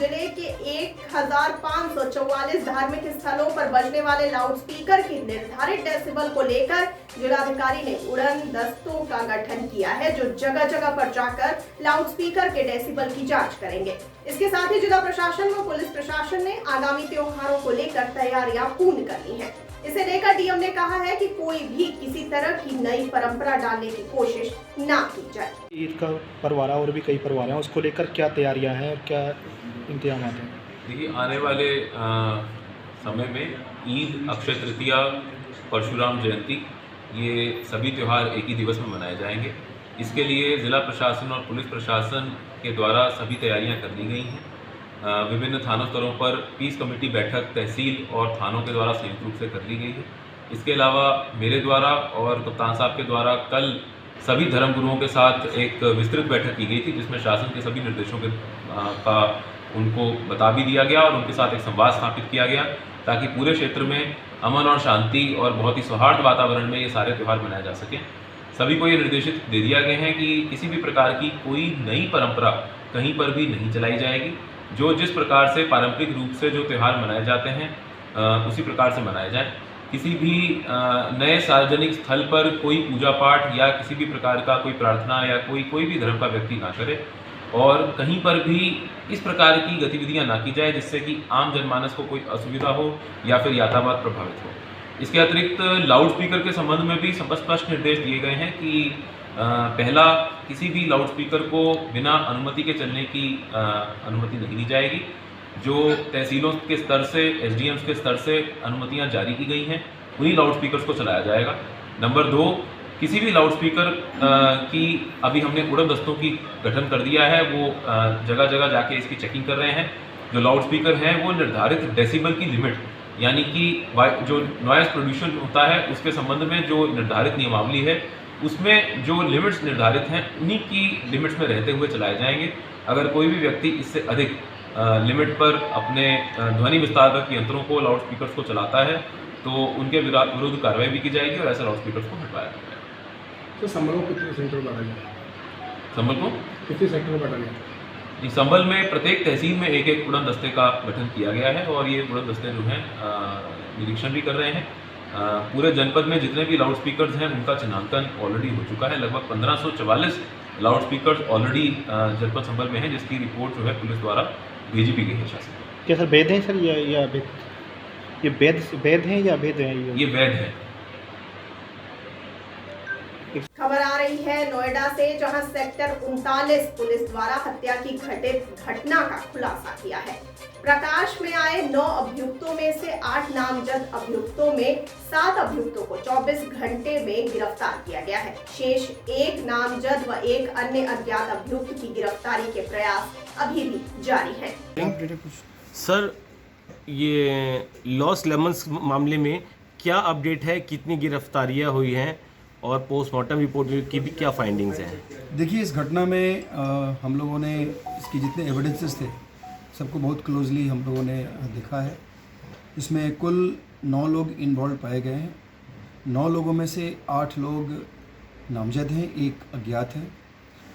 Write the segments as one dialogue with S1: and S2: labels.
S1: जिले के 1544 धार्मिक स्थलों पर बजने वाले लाउडस्पीकर के निर्धारित डेसिबल को लेकर जिलाधिकारी ने उड़न दस्तों का गठन किया है, जो जगह जगह पर जाकर लाउडस्पीकर के डेसिबल की जांच करेंगे। इसके साथ ही जिला प्रशासन व पुलिस प्रशासन ने आगामी त्योहारों को लेकर तैयारियां पूर्ण कर ली हैं। इसे लेकर डीएम ने कहा है कि कोई भी किसी तरह की नई परंपरा डालने की कोशिश ना की जाए।
S2: ईद का पर्व आ रहा है और भी कई पर्व आ रहे हैं, उसको लेकर क्या तैयारियां हैं और क्या इंतजाम हैं?
S3: देखिए, आने वाले समय में ईद, अक्षय तृतीया, परशुराम जयंती, ये सभी त्यौहार एक ही दिवस में मनाए जाएंगे। इसके लिए ज़िला प्रशासन और पुलिस प्रशासन के द्वारा सभी तैयारियां कर ली गई हैं। विभिन्न थानों स्तरों पर पीस कमेटी बैठक तहसील और थानों के द्वारा संयुक्त रूप से कर ली गई है। इसके अलावा मेरे द्वारा और कप्तान साहब के द्वारा कल सभी धर्मगुरुओं के साथ एक विस्तृत बैठक की गई थी, जिसमें शासन के सभी निर्देशों का उनको बता भी दिया गया और उनके साथ एक संवाद स्थापित किया गया, ताकि पूरे क्षेत्र में अमन और शांति और बहुत ही सौहार्द वातावरण में ये सारे त्यौहार मनाए जा सकें। सभी को ये निर्देशित दे दिया गया है कि किसी भी प्रकार की कोई नई परंपरा कहीं पर भी नहीं चलाई जाएगी। जो जिस प्रकार से पारंपरिक रूप से जो त्यौहार मनाए जाते हैं उसी प्रकार से मनाए जाएं। किसी भी नए सार्वजनिक स्थल पर कोई पूजा पाठ या किसी भी प्रकार का कोई प्रार्थना या कोई भी धर्म का व्यक्ति ना करे और कहीं पर भी इस प्रकार की गतिविधियां ना की जाए जिससे कि आम जनमानस को कोई असुविधा हो या फिर यातायात प्रभावित हो। इसके अतिरिक्त लाउड स्पीकर के संबंध में भी स्पष्ट निर्देश दिए गए हैं कि पहला, किसी भी लाउड स्पीकर को बिना अनुमति के चलने की अनुमति नहीं दी जाएगी। जो तहसीलों के स्तर से, एसडीएम्स के स्तर से अनुमतियां जारी की गई हैं, उन्हीं लाउड स्पीकर्स को चलाया जाएगा। नंबर 2, किसी भी लाउड स्पीकर की अभी हमने उड़न दस्तों की गठन कर दिया है, वो जगह जगह जाके इसकी चेकिंग कर रहे हैं। जो लाउड स्पीकर हैं वो निर्धारित डेसिबल की लिमिट, यानी कि जो नॉइज पोल्यूशन होता है उसके संबंध में जो निर्धारित नियमावली है उसमें जो लिमिट्स निर्धारित हैं उन्हीं की लिमिट्स में रहते हुए चलाए जाएंगे। अगर कोई भी व्यक्ति इससे अधिक लिमिट पर अपने ध्वनि विस्तारक यंत्रों को, लाउड स्पीकर्स को चलाता है तो उनके विरुद्ध कार्रवाई भी की जाएगी और ऐसे लाउड स्पीकर्स को हटवाया जाएगा।
S4: तो संभल को कितने सेंटर बांटा गया?
S3: संभल को
S4: कितने सेक्टर में बांटा गया?
S3: जी, संभल में प्रत्येक तहसील में एक एक उड़न दस्ते का गठन किया गया है और ये उड़न दस्ते जो हैं निरीक्षण भी कर रहे हैं। पूरे जनपद में जितने भी लाउड स्पीकर्स हैं उनका चिन्हांकन ऑलरेडी हो चुका है। लगभग 1544 लाउड स्पीकर्स ऑलरेडी जनपद संभल में है, जिसकी रिपोर्ट जो है पुलिस द्वारा भेजी भी गई है शासन को।
S2: क्या सर वैध हैं सर या ये वैध हैं या अवैध हैं?
S3: ये वैध है।
S1: खबर आ रही है नोएडा से, जहां सेक्टर 39 पुलिस द्वारा हत्या की घटित घटना का खुलासा किया है। प्रकाश में आए 9 अभियुक्तों में से 8 नामजद अभियुक्तों में 7 अभियुक्तों को 24 घंटे में गिरफ्तार किया गया है। शेष 1 नामजद व 1 अन्य अज्ञात अभियुक्त की गिरफ्तारी के प्रयास अभी भी जारी हैं।
S5: सर, ये लॉस लेमन्स मामले में क्या अपडेट है? कितनी गिरफ्तारियां हुई हैं और पोस्टमार्टम रिपोर्ट की भी क्या फाइंडिंग्स हैं?
S6: देखिए, इस घटना में हम लोगों ने इसकी जितने एविडेंसेस थे सबको बहुत क्लोजली हम लोगों ने देखा है। इसमें कुल 9 लोग इन्वॉल्व पाए गए हैं। 9 लोगों में से 8 लोग नामजद हैं, 1 अज्ञात है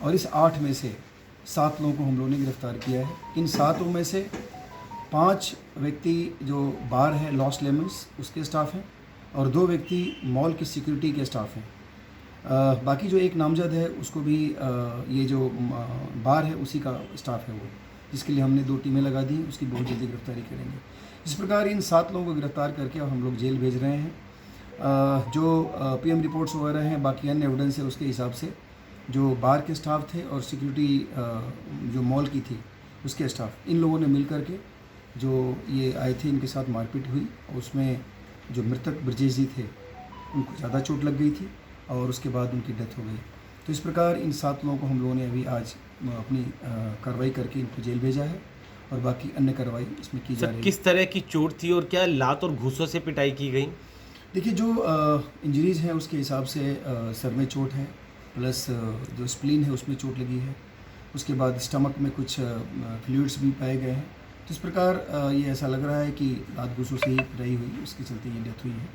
S6: और इस 8 में से 7 लोगों को हम लोगों ने गिरफ्तार किया है। इन 7 में से 5 व्यक्ति जो बार है लॉस लेमन्स उसके स्टाफ हैं और 2 व्यक्ति मॉल की सिक्योरिटी के स्टाफ हैं। बाकी जो 1 नामजद है उसको भी ये जो बार है उसी का स्टाफ है वो, जिसके लिए हमने 2 टीमें लगा दी, उसकी बहुत जल्दी गिरफ्तारी करेंगे। इस प्रकार इन 7 लोगों को गिरफ्तार करके और हम लोग जेल भेज रहे हैं। जो पीएम रिपोर्ट्स वगैरह हैं, बाकी अन्य एविडेंस है उसके हिसाब से जो बार के स्टाफ थे और सिक्योरिटी जो मॉल की थी उसके स्टाफ, इन लोगों ने मिल करके जो ये आए थे, इनके साथ मारपीट हुई और उसमें जो मृतक ब्रजेश जी थे उनको ज़्यादा चोट लग गई थी और उसके बाद उनकी डेथ हो गई। तो इस प्रकार इन 7 लोगों को हम लोगों ने अभी आज अपनी कार्रवाई करके इनको जेल भेजा है और बाकी अन्य कार्रवाई इसमें की जा रही है।
S5: किस तरह की चोट थी और क्या लात और घूसों से पिटाई की गई?
S6: देखिए, जो इंजरीज़ हैं उसके हिसाब से सर में चोट है, प्लस जो स्प्लीन है उसमें चोट लगी है। उसके बाद स्टमक में कुछ फ्लूइड्स भी पाए गए हैं। तो इस प्रकार ये ऐसा लग रहा है कि लात घूसों से ही पिटाई हुई, उसके चलते ये डेथ हुई है।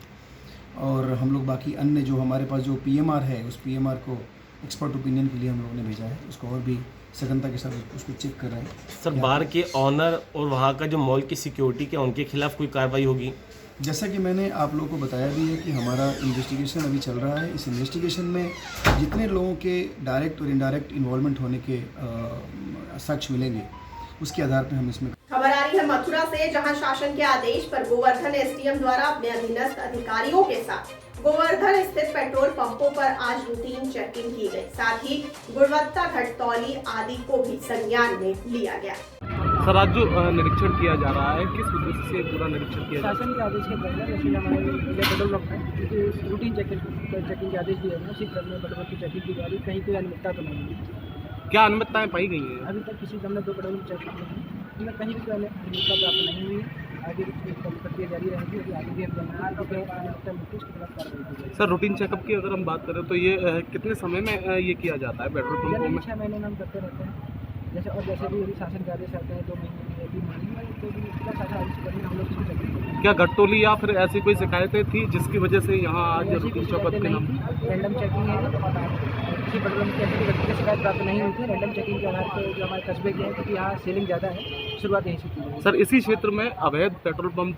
S6: और हम लोग बाकी अन्य जो हमारे पास जो पीएमआर है उस पीएमआर को एक्सपर्ट ओपिनियन के लिए हम लोगों ने भेजा है, उसको और भी सघनता के साथ उसको चेक कर रहे हैं।
S5: सर बार के ऑनर और वहाँ का जो मॉल की सिक्योरिटी क्या उनके खिलाफ कोई कार्रवाई होगी?
S6: जैसा कि मैंने आप लोगों को बताया भी है कि हमारा इन्वेस्टिगेशन अभी चल रहा है। इस इन्वेस्टिगेशन में जितने लोगों के डायरेक्ट और इनडायरेक्ट इन्वॉल्वमेंट होने के साक्ष्य मिलेंगे, उसके आधार पर हम इसमें।
S1: खबर आ रही है मथुरा से, जहां शासन के आदेश पर गोवर्धन एसडीएम द्वारा अपने अधीनस्थ अधिकारियों के साथ गोवर्धन स्थित पेट्रोल पंपों पर आज रूटीन चेकिंग की गई। साथ ही गुणवत्ता घटतौली आदि को भी संज्ञान में लिया गया।
S7: सर आज जो निरीक्षण किया जा रहा है, किस उद्देश्य से पूरा निरीक्षण किया जा रहा है?
S8: शासन के आदेश के प्रकार जैसे हमारे पेट्रोल पंप है रूटीन चेकिंग के आदेश दिए गए। उसी क्रम में पेट्रोल की चेकिंग की जा रही। कहीं कोई अनियमितता तो नहीं है।
S7: क्या अनियमितताएं पाई गई हैं?
S8: अभी तक किसी क्रम में दो पेट्रोल चेक की है, इनमें कहीं भी कोई अनियमितता प्राप्त नहीं हुई है। आगे प्रक्रिया जारी रहेगी और आगे भी हम अनियमितता मिलती है उसके खिलाफ कार्रवाई की जाएगी।
S7: सर रूटीन चेकअप की अगर हम बात करें तो ये कितने समय में ये किया जाता है पेट्रोल पंपों में?
S8: 6 महीने में हम करते रहते हैं। जैसे भी यदि शासन के आदेश आते हैं 2 महीने 3 महीने में, तो भी इसका शासन आदेश करने हम लोग इसको चेक करते हैं।
S7: क्या घटतौली या फिर ऐसी कोई शिकायतें थी जिसकी वजह से यहाँ आज रूटीन चेकअप के नाम?
S8: रैंडम चेकिंग है, किसी पेट्रोल पंप की ऐसी व्यक्ति शिकायत प्राप्त नहीं हुई थी। रैंडम चेकिंग के आधार पर जो हमारे कस्बे के हैं, क्योंकि यहाँ सेलिंग ज़्यादा है, शुरुआत यहीं से की गई।
S7: सर इसी क्षेत्र में अवैध पेट्रोल पंप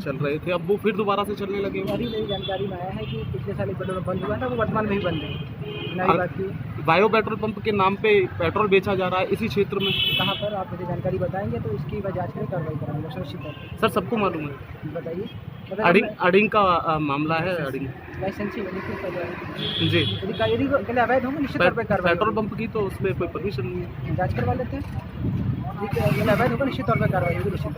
S7: चल रहे थे, अब वो फिर दोबारा से चलने लगे हैं?
S8: अभी मेरी जानकारी में आया है कि पिछले साल एक पेट्रोल पंप बंद हुआ था, वो वर्तमान में भी बंद है। नई बात की
S7: बायो पेट्रोल पंप के नाम पे पेट्रोल बेचा जा रहा है इसी क्षेत्र में।
S8: कहाँ पर आप मुझे जानकारी बताएंगे तो इसकी जांच करें, कार्रवाई कराएंगे सुनिश्चित तौर पर।
S7: सर सबको मालूम है?
S8: बताइए।
S7: अडिंग का मामला है। अडिंग
S8: लाइसेंस
S7: जी
S8: यदि अवैध होंगे निश्चित तौर पर कार्रवाई।
S7: पेट्रोल पंप की तो उसमें कोई परमिशन नहीं है।
S8: जांच करवा लेते हैं, यदि अवैध होगा निश्चित तौर पर कार्रवाई होगी निश्चित।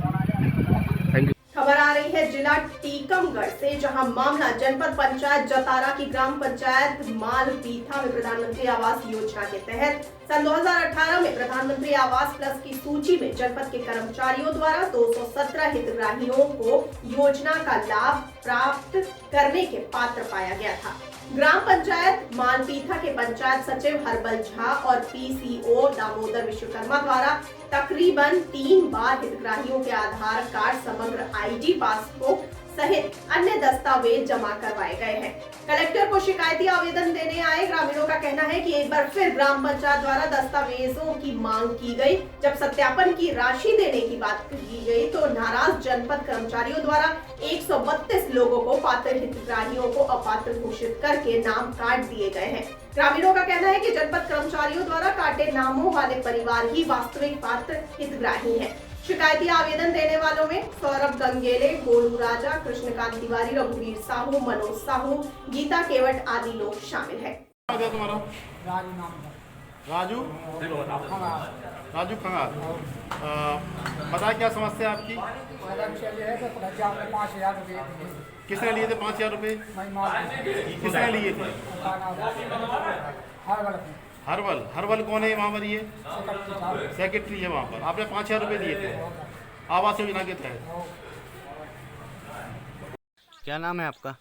S7: Thank you.
S1: खबर आ रही है जिला टीकमगढ़ से, जहां मामला जनपद पंचायत जतारा की ग्राम पंचायत मालपीठा में प्रधानमंत्री आवास योजना के तहत सन 2018 में प्रधानमंत्री आवास प्लस की सूची में जनपद के कर्मचारियों द्वारा 217 हितग्राहियों को योजना का लाभ प्राप्त करने के पात्र पाया गया था। ग्राम पंचायत मालपीठा के पंचायत सचिव हरबल झा और पीसीओ दामोदर विश्वकर्मा द्वारा तकरीबन 3 बार हितग्राहियों के आधार कार्ड, समग्र आईडी, पासबुक सहित अन्य दस्तावेज जमा करवाए गए हैं। कलेक्टर को शिकायती आवेदन देने आए ग्रामीणों का कहना है कि एक बार फिर ग्राम पंचायत द्वारा दस्तावेजों की मांग की गई। जब सत्यापन की राशि देने की बात की गई तो नाराज जनपद कर्मचारियों द्वारा 132 लोगों को पात्र हितग्राहियों को अपात्र घोषित करके नाम काट दिए गए हैं। ग्रामीणों का कहना है कि जनपद कर्मचारियों द्वारा काटे नामों वाले परिवार ही वास्तविक पात्र हितग्राही हैं। शिकायती आवेदन देने वालों में सौरभ गंगेले, गोलू राजा, कृष्णकांत तिवारी, रघुवीर साहू, मनोज साहू, गीता केवट आदि लोग शामिल हैं।
S4: तुम्हारा राजू राजू खंगार, पता क्या समस्या आपकी? किसने लिए थे 5,000 रुपये? किसने लिए थे? हरवल कौन है वहाँ पर? ये सेक्रेटरी है वहाँ पर। आपने 5,000 रुपये दिए थे आवास योजना के तहत।
S9: क्या नाम है आपका?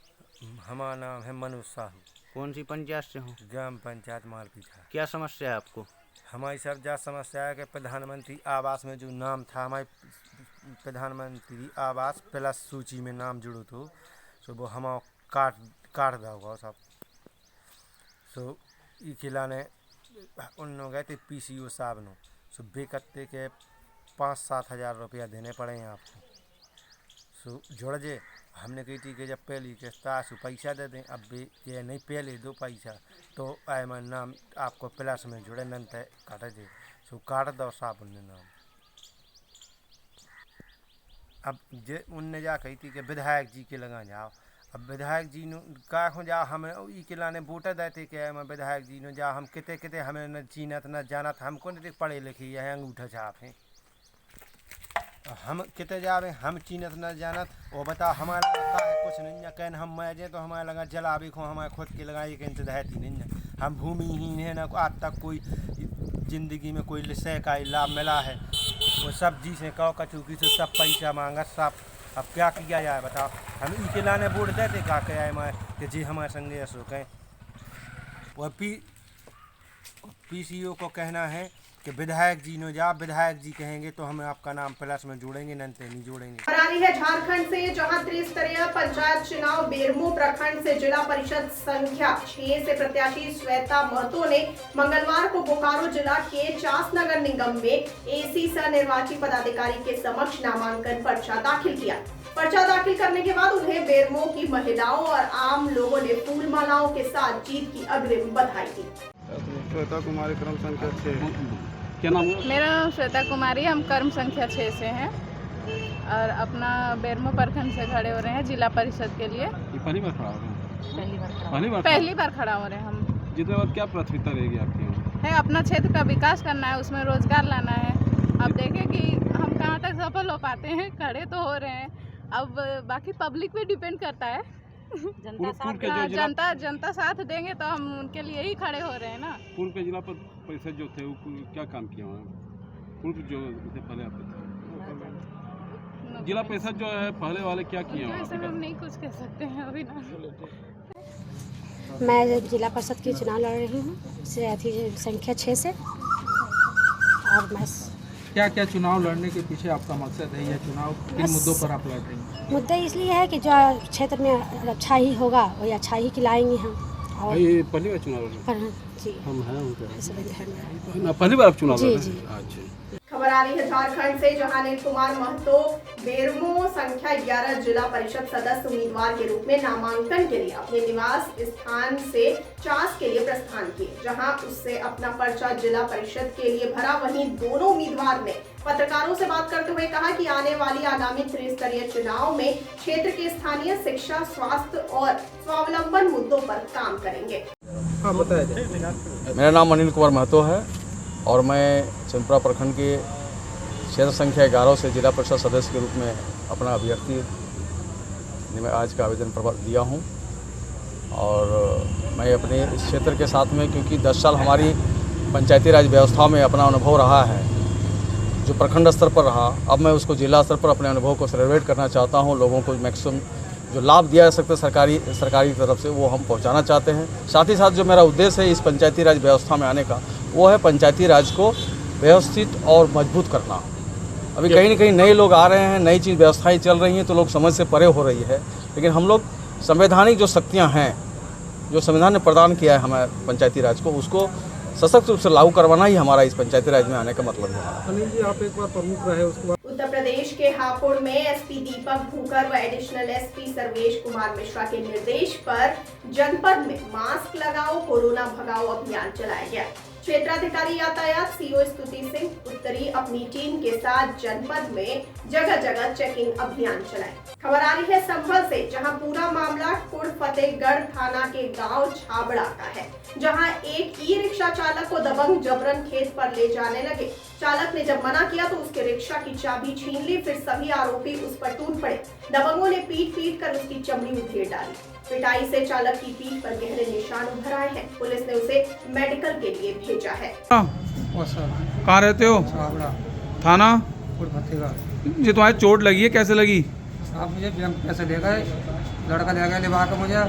S10: हमारा नाम है मनोज साहू।
S9: कौन सी पंचायत से हो?
S10: ग्राम पंचायत मालपीठा।
S9: क्या समस्या है आपको?
S10: हमारी सब ज्यादा समस्या है कि प्रधानमंत्री आवास में जो नाम था, हमारे प्रधानमंत्री आवास प्लस सूची में नाम जुड़ो तो वो हम काट दो सब। सो ई खिलाने उन लोग गए थे पीसीओ साहब ने, सो बेकत्ते के 5-7 हज़ार रुपया देने पड़े हैं आपको। सो जुड़ जे हमने कही थी कि जब पहली किस्त सो पैसा दे दें, अब भी कि नहीं पहले दो पैसा तो आए मैं नाम आपको प्लस में जुड़े नन तय काट दे। सो काट दो साहब उनने नाम। अब जे उनने जा कही थी कि विधायक जी के लगा जाओ। अब विधायक जी ने का हो जा हमें ई के लाने वोटर देते कि मैं विधायक जी ने जा हम किते हमें न चीनत न जानत, हमको नहीं पढ़े लिखे यह अंगूठा छाप हैं, हम किते जावे हम चीनत न जानत। और बता हमारा का है कुछ नहीं कहन हम मजे तो हमारे लगा जलावे खो हमारे खुद के लगा एक इंतजाती नहीं। हम भूमिहीन है न आज तक कोई जिंदगी में कोई लिसे का लाभ मिला है। वो सब्जी से कहो कचूकी से सब पैसा मांगा सब। अब क्या किया जाए बताओ? हम इनके लाने वोट देते का क्या है मैं कि जी हमारे संगे ऐसो कहें। और पीसीओ को कहना है कि विधायक जी ने जा विधायक जी कहेंगे तो हम आपका नाम प्लस में जोड़ेंगे, नहीं जोड़ेंगे।
S1: बराली है झारखंड से, जहां त्रिस्तरीय पंचायत चुनाव बेरमो प्रखंड से जिला परिषद संख्या 6 से प्रत्याशी श्वेता महतो ने मंगलवार को बोकारो जिला के चासनगर निगम में एसी सह निर्वाची पदाधिकारी के समक्ष नामांकन पर्चा दाखिल किया। पर्चा दाखिल करने के बाद उन्हें बेरमो की महिलाओं और आम लोगों ने फूल मालाओं के साथ जीत की अग्रिम बधाई दी।
S7: श्वेता कुमारी क्रम संख्या 6, क्या नाम है?
S11: मेरा नाम श्वेता कुमारी, हम कर्म संख्या 6 से हैं और अपना बेरमो प्रखंड से खड़े हो रहे हैं जिला परिषद के लिए।
S7: पहली बार खड़ा हो रहे हैं?
S11: पहली बार खड़ा हो रहे हैं हम।
S7: जितने बार क्या प्राथमिकता रहेगी आपकी?
S11: है अपना क्षेत्र का विकास करना है, उसमें रोजगार लाना है। अब देखें कि हम कहाँ तक सफल हो पाते हैं। खड़े तो हो रहे हैं, अब बाकी पब्लिक पे डिपेंड करता है। जनता साथ देंगे तो हम उनके लिए ही खड़े हो रहे हैं ना।
S7: पूर्व के जिला परिषद जो थे वो क्या काम किया उन्होंने? पूर्व जो थे पहले आप जिला परिषद जो है पहले वाले क्या किए?
S11: ऐसे हम नहीं कुछ कह सकते हैं अभी ना।
S12: मैं जिला परिषद की चुनाव लड़ रही हूँ संख्या 6 से। और मैं
S13: क्या चुनाव लड़ने के पीछे आपका मकसद है? यह चुनाव किन मुद्दों पर आप लड़ रही हैं?
S12: मुद्दा इसलिए है कि जो क्षेत्र में अच्छा ही होगा वही अच्छा ही खिलाएंगे हम। और
S7: ये पहली बार चुनाव लड़ रहे हैं?
S12: जी
S7: हम हैं पहली बार आप चुनाव लड़ रहे हैं? अच्छा।
S1: खबर आ रही है झारखंड से, जहां अनिल कुमार महतो बेरमो संख्या 11 जिला परिषद सदस्य उम्मीदवार के रूप में नामांकन के लिए अपने निवास स्थान से चास के लिए प्रस्थान किए, जहां उससे अपना पर्चा जिला परिषद के लिए भरा। वहीं दोनों उम्मीदवार ने पत्रकारों से बात करते हुए कहा कि आने वाली आगामी त्रिस्तरीय चुनाव में क्षेत्र के स्थानीय शिक्षा, स्वास्थ्य और स्वावलंबन मुद्दों पर काम करेंगे।
S13: हाँ, बताया।
S14: मेरा नाम अनिल कुमार महतो है और मैं चंदपुरा प्रखंड के क्षेत्र संख्या 11 से जिला परिषद सदस्य के रूप में अपना अभ्यर्थी मैं आज का आवेदन दिया हूं। और मैं अपने इस क्षेत्र के साथ में, क्योंकि 10 साल हमारी पंचायती राज व्यवस्था में अपना अनुभव रहा है जो प्रखंड स्तर पर रहा, अब मैं उसको जिला स्तर पर अपने अनुभव को सेलिब्रेट करना चाहता हूं। लोगों को मैक्सिमम जो लाभ दिया जा सकता है सरकारी तरफ से वो हम पहुंचाना चाहते हैं। साथ ही साथ जो मेरा उद्देश्य है इस पंचायती राज व्यवस्था में आने का, वो है पंचायती राज को व्यवस्थित और मजबूत करना। अभी कहीं न कहीं नए लोग आ रहे हैं, नई चीज़ व्यवस्थाएं चल रही हैं तो लोग समझ से परे हो रही है, लेकिन हम लोग संवैधानिक जो शक्तियाँ हैं जो संविधान ने प्रदान किया है हमारे पंचायती राज को, उसको सशक्त रूप से लागू करवाना ही हमारा इस पंचायती राज में आने का मतलब है।
S13: अनिल जी, आप एक बार प्रमुख रहे, उसके बाद
S1: उत्तर प्रदेश के हापुड़ में एसपी दीपक भूकर व एडिशनल एसपी सर्वेश कुमार मिश्रा के निर्देश पर जनपद में मास्क लगाओ कोरोना भगाओ अभियान चलाया गया। क्षेत्राधिकारी यातायात सीओ स्तुति सिंह उत्तरी अपनी टीम के साथ जनपद में जगह जगह चेकिंग अभियान चलाए। खबर आ रही है संभल से, जहां पूरा मामला कुड़ फतेहगढ़ थाना के गांव छाबड़ा का है, जहां एक ई रिक्शा चालक को दबंग जबरन खेत पर ले जाने लगे। चालक ने जब मना किया तो उसके रिक्शा की चाबी छीन ली, फिर सभी आरोपी उस पर टूट पड़े। दबंगों ने पीट कर उसकी चमड़ी उधेड़ डाली। पिटाई से चालक की पीठ पर गहरे निशान उभर आए हैं। पुलिस ने उसे मेडिकल के लिए भेजा है।
S13: कहाँ रहते हो? थाना जी। तुम्हारी चोट लगी है, कैसे लगी?
S8: आप मुझे पैसे ले गए, लड़का ले गया लिवा कर मुझे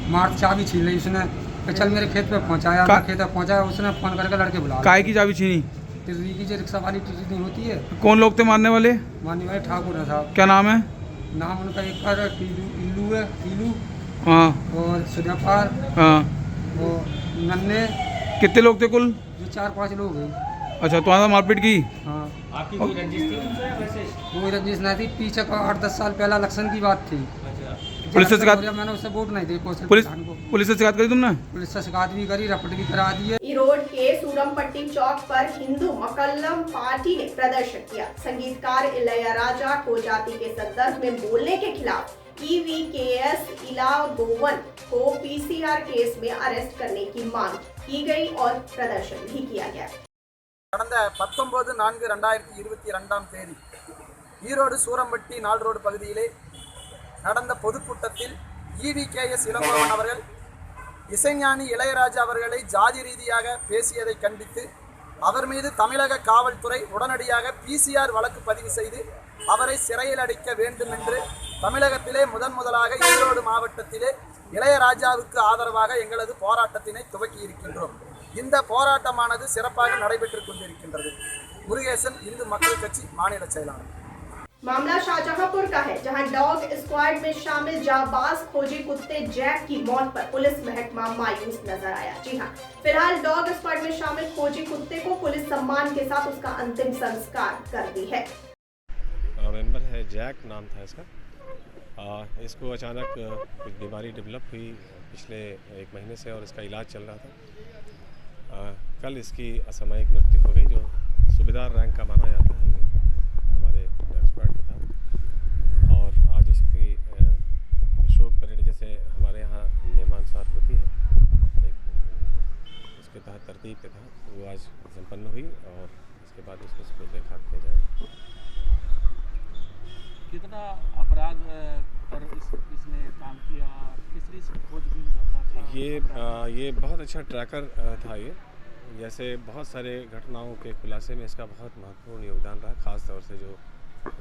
S8: मार, चाबी छीन ली उसने। तो चल मेरे खेत पे पहुंचाया, खेत पे पहुंचाया, उसने फोन करके लड़के बुला।
S13: काय की चाबी छीनी?
S8: की जो रिक्शा वाली टीटी होती है।
S13: कौन लोग थे मारने वाले?
S8: मारने वाले ठाकुर है साहब।
S13: क्या नाम है?
S8: नाम उनका एक का इल्लू है, इल्लू।
S13: हाँ।
S8: और सुधापार।
S13: हाँ।
S8: और नन्हे।
S13: कितने लोग थे कुल?
S8: जो 4-5 लोग हैं।
S13: अच्छा, तुम्हारा मारपीट की?
S8: हाँ।
S13: आपकी कोई
S8: रंजिश थी? कोई रंजिश नहीं थी, पीछे का 8-10 साल पहला इलेक्शन की बात थी।
S13: पुलिस से शिकायत?
S8: मैंने उससे वोट नहीं दी।
S13: पुलिस से शिकायत करी तुमने?
S8: पुलिस से शिकायत भी करी, रपट भी करा दी है।
S1: रोड के सूरमपट्टी चौक पर हिंदू मकल्लम पार्टी ने प्रदर्शन किया। संगीतकार इलैयाराजा को जाति के संदर्भ में बोलने के खिलाफ EVKS इलागोवन को PCR केस में अरेस्ट करने की मांग की गई और प्रदर्शन भी किया गया।
S15: கடந்த 19/4/2022 ஈரோடு சூரம்பட்டி நாள் ரோடு பகுதியிலே நடந்த பொதுக்கூட்டத்தில் EVKS இளங்கோவன் அவர்கள் இசைஞானி இளையராஜா அவர்களை ஜாதி ரீதியாக பேசியதை கண்டித்து அவர் மீது தமிழக காவல்துறை உடனடியாக PCR வழக்கு பதிவு செய்து அவரை சிறையில் அடைக்க வேண்டும் என்று தமிழகத்திலே முதலாக ஈரோடு மாவட்டத்திலே இளையராஜாவுக்கு ஆதரவாக எங்களது போராட்டத்தினை துவக்கி இருக்கின்றோம். இந்த போராட்டமானது சிறப்பாக நடைபெற்றுக் கொண்டிருக்கின்றது. முருகேசன், இந்து மக்கள் கட்சி மாநில செயலாளர்.
S1: मामला शाहजहांपुर का है, जहां डॉग स्क्वाड में शामिल जाबाज खोजी कुत्ते जैक की मौत पर पुलिस महकमा मायूस नजर आया। जी हां, फिलहाल डॉग स्क्वाड में शामिल खोजी कुत्ते को पुलिस सम्मान के साथ उसका अंतिम संस्कार कर दी है।
S16: मेंबर है जैक नाम था इसका। इसको अचानक कुछ बीमारी डेवलप हुई पिछले 1 महीने से और इसका इलाज चल रहा था। कल इसकी असामयिक मृत्यु हो गई, जो सूबेदार रैंक का माना जाता है हमारे डॉग स्क्वाड के था। और आज उसकी शोक परेड जैसे हमारे यहाँ नियमानुसार होती है, उसके तहत तरतीब के तहत वो आज संपन्न हुई और इसके बाद उसको सुपुर्द खाक किया जाएगा।
S7: कितना अपराध पर इसने काम किया, किस से खोजबीन करता था?
S16: ये बहुत अच्छा ट्रैकर था। ये जैसे बहुत सारे घटनाओं के खुलासे में इसका बहुत महत्वपूर्ण योगदान रहा, ख़ास तौर से जो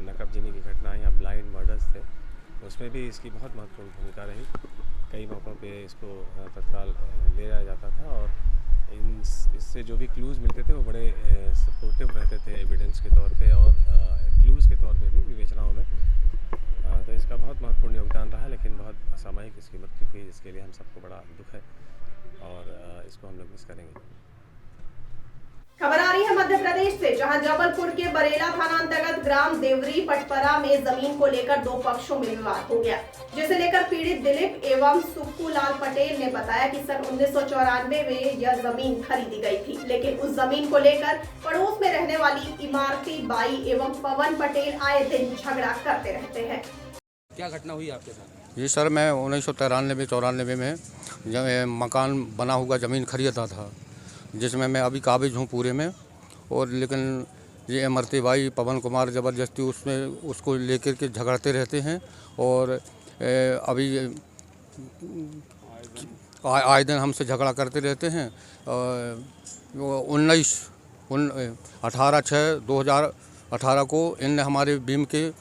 S16: नकबजनी की घटनाएं या ब्लाइंड मर्डर्स थे उसमें भी इसकी बहुत महत्वपूर्ण भूमिका रही। कई मौक़ों पे इसको तत्काल ले जाया जाता था और इससे जो भी क्लूज़ मिलते थे वो बड़े सपोर्टिव रहते थे एविडेंस के तौर पे और क्लूज़ के तौर पे भी विवेचनाओं में। तो इसका बहुत महत्वपूर्ण योगदान रहा, लेकिन बहुत असामयिक इसकी मृत्यु हुई, जिसके लिए हम सबको बड़ा दुख है और इसको हम लोग मिस करेंगे।
S1: खबर आ रही है मध्य प्रदेश से, जहां जबलपुर के बरेला थाना अंतर्गत ग्राम देवरी पटपरा में जमीन को लेकर 2 पक्षों में विवाद हो गया, जिसे लेकर पीड़ित दिलीप एवं सुक्कू लाल पटेल ने बताया कि सन 1994 में यह जमीन खरीदी गई थी, लेकिन उस जमीन को लेकर पड़ोस में रहने वाली इमारती बाई एवं पवन पटेल आए दिन झगड़ा करते रहते हैं।
S7: क्या घटना हुई आपके साथ?
S14: जी सर, मैं 1993-94 में जब मकान बना हुआ ज़मीन खरीदा था, जिसमें मैं अभी काबिज हूँ पूरे में। और लेकिन ये इमरती भाई पवन कुमार ज़बरदस्ती उसको लेकर के झगड़ते रहते हैं और अभी आए दिन हमसे झगड़ा करते रहते हैं। 18/6/2018 को इनने हमारे भीम के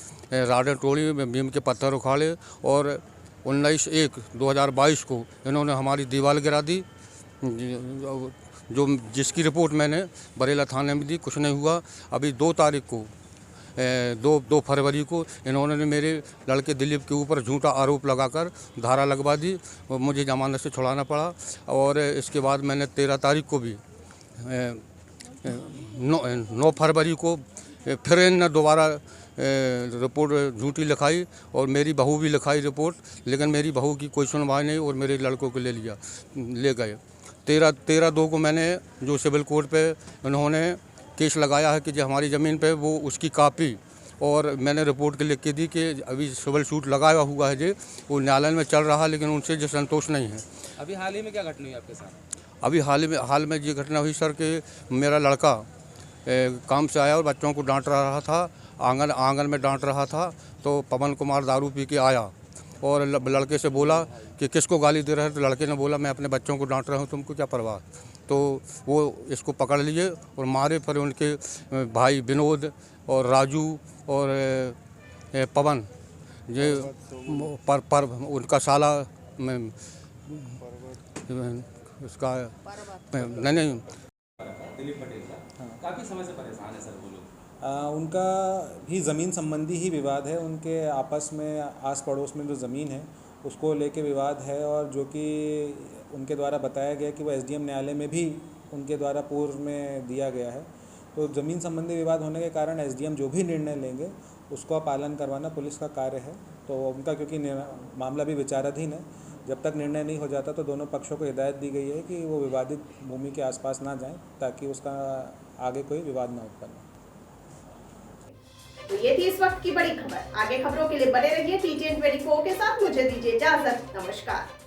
S14: राडर टोली में भीम के पत्थर उखाड़े और 19/1/2022 को इन्होंने हमारी दीवार गिरा दी, जिसकी रिपोर्ट मैंने बरेला थाने में दी। कुछ नहीं हुआ। अभी 2 तारीख को 2 फरवरी को इन्होंने मेरे लड़के दिलीप के ऊपर झूठा आरोप लगाकर धारा लगवा दी और मुझे जमानत से छुड़ाना पड़ा। और इसके बाद मैंने 13 तारीख को भी 9 फरवरी को फिर इन्होंने दोबारा रिपोर्ट झूठी लिखाई और मेरी बहू भी लिखाई रिपोर्ट, लेकिन मेरी बहू की कोई सुनवाई नहीं और मेरे लड़कों को ले गए। 13/2 को मैंने जो सिविल कोर्ट पे उन्होंने केस लगाया है कि जो हमारी ज़मीन पे वो उसकी कापी और मैंने रिपोर्ट के लिख के दी कि अभी सिविल सूट लगाया हुआ है, वो न्यायालय में चल रहा है, लेकिन उनसे जो संतोष नहीं है।
S7: अभी हाल ही में क्या घटना हुई आपके साथ?
S14: अभी हाल में ये घटना हुई सर कि मेरा लड़का काम से आया और बच्चों को डांट रहा था, आंगन में डांट रहा था। तो पवन कुमार दारू पी के आया और लड़के से बोला कि किसको गाली दे रहा है, तो लड़के ने बोला मैं अपने बच्चों को डांट रहा हूँ, तुमको क्या परवाह। तो वो इसको पकड़ लिए और मारे। फिर उनके भाई विनोद और राजू और पवन ये पर उनका साला उसका नहीं
S7: दिलीप पटेल का काफ़ी समय से परेशान है सर वो लोग।
S17: उनका भी ज़मीन संबंधी ही विवाद है। उनके आपस में आस पड़ोस में जो ज़मीन है उसको लेके विवाद है और जो कि उनके द्वारा बताया गया कि वो एसडीएम न्यायालय में भी उनके द्वारा पूर्व में दिया गया है। तो ज़मीन संबंधी विवाद होने के कारण एसडीएम जो भी निर्णय लेंगे उसका पालन करवाना पुलिस का कार्य है। तो उनका क्योंकि मामला भी विचाराधीन है, जब तक निर्णय नहीं हो जाता तो दोनों पक्षों को हिदायत दी गई है कि वो विवादित भूमि के आसपास ना जाएं ताकि उसका आगे कोई विवाद ना उत्पन्न हो।
S1: तो ये थी इस वक्त की बड़ी खबर। आगे खबरों के लिए बने रहिए TTN 24 के साथ। मुझे दीजिए इजाजत। नमस्कार।